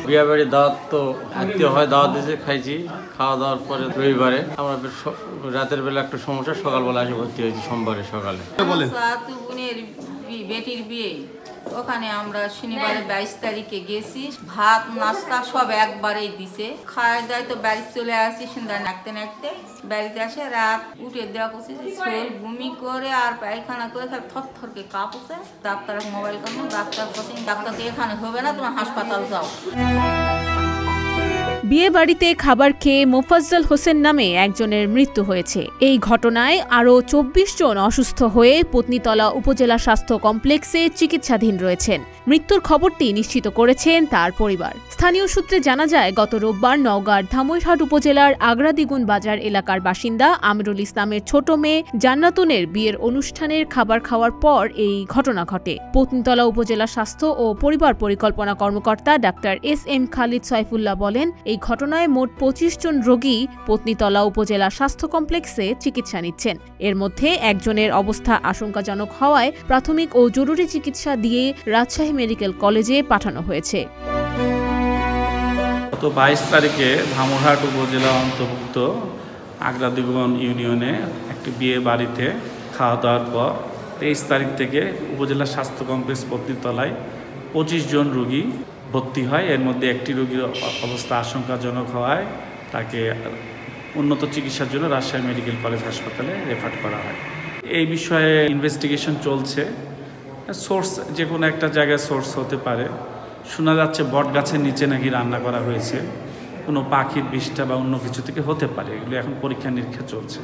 বিয়ে বাড়ি দাওয়াত তো আত্মীয় হয়, দাওয়াত দিয়েছে, খাইছি। খাওয়া দাওয়ার পরে রবিবারে আমরা রাতের বেলা একটু সমস্যা, সকালবেলা এসে ভর্তি হয়েছি সোমবারে সকালে। বোনের বেটির বিয়ে, ওখানে আমরা শনিবারে 22 তারিখে গেছি। ভাত নাস্তা সব একবারেই দিছে, খাওয়া দাওয়া তো বাড়ি চলে আসি। সন্ধ্যা নাকতে নাকতে বাড়িতে আসে, রাত উঠে দেওয়া করছি, শরীর বমি করে আর পায়খানা করে খালি থরথরকে কাঁপছে। ডাক্তার মোবাইল করবো, ডাক্তার বলছেন ডাক্তারকে এখানে হবে না, তোমার হাসপাতাল যাও। বিয়ে বাড়িতে খাবার খেয়ে মোফাজ্জল হোসেন নামে একজনের মৃত্যু হয়েছে। এই ঘটনায় আরও 24 জন অসুস্থ হয়ে পত্নীতলা উপজেলা স্বাস্থ্য কমপ্লেক্সে চিকিৎসাধীন রয়েছেন। মৃত্যুর খবরটি নিশ্চিত করেছেন তার পরিবার। স্থানীয় সূত্রে জানা যায়, গত রোববার নওগাঁর ধামইরহাট উপজেলার আগ্রাদিগুন বাজার এলাকার বাসিন্দা আমিরুল ইসলামের ছোট মেয়ে জান্নাতুনের বিয়ের অনুষ্ঠানের খাবার খাওয়ার পর এই ঘটনা ঘটে। পত্নীতলা উপজেলা স্বাস্থ্য ও পরিবার পরিকল্পনা কর্মকর্তা ডাক্তার এস.এম. খালিদ সাইফুল্লাহ বলেন, এই ঘটনায় মোট 25 জন রোগী পত্নীতলা উপজেলা স্বাস্থ্য কমপ্লেক্সে চিকিৎসা নিচ্ছেন। এর মধ্যে একজনের অবস্থা আশঙ্কাজনক হওয়ায় প্রাথমিক ও জরুরি চিকিৎসা দিয়ে রাজশাহী মেডিকেল কলেজে পাঠানো হয়েছে। গত 22 তারিখে ধামইরহাট উপজেলা অন্তর্ভুক্ত আগ্রাদিগুন ইউনিয়নে একটি বিয়ে বাড়িতে খাওয়া দাওয়ার পর 23 তারিখ থেকে উপজেলা স্বাস্থ্য কমপ্লেক্স পত্নীতলায় 25 জন রোগী ভর্তি হয়। এর মধ্যে একটি রোগীর অবস্থা আশঙ্কাজনক হওয়ায় তাকে উন্নত চিকিৎসার জন্য রাজশাহী মেডিকেল কলেজ হাসপাতালে রেফার করা হয়। এই বিষয়ে ইনভেস্টিগেশন চলছে। সোর্স যে কোনো একটা জায়গায় সোর্স হতে পারে। শোনা যাচ্ছে বট গাছের নিচে নাকি রান্না করা হয়েছে, কোনো পাখির বিষ্ঠা বা অন্য কিছু থেকে হতে পারে। এগুলো এখন পরীক্ষা নিরীক্ষা চলছে।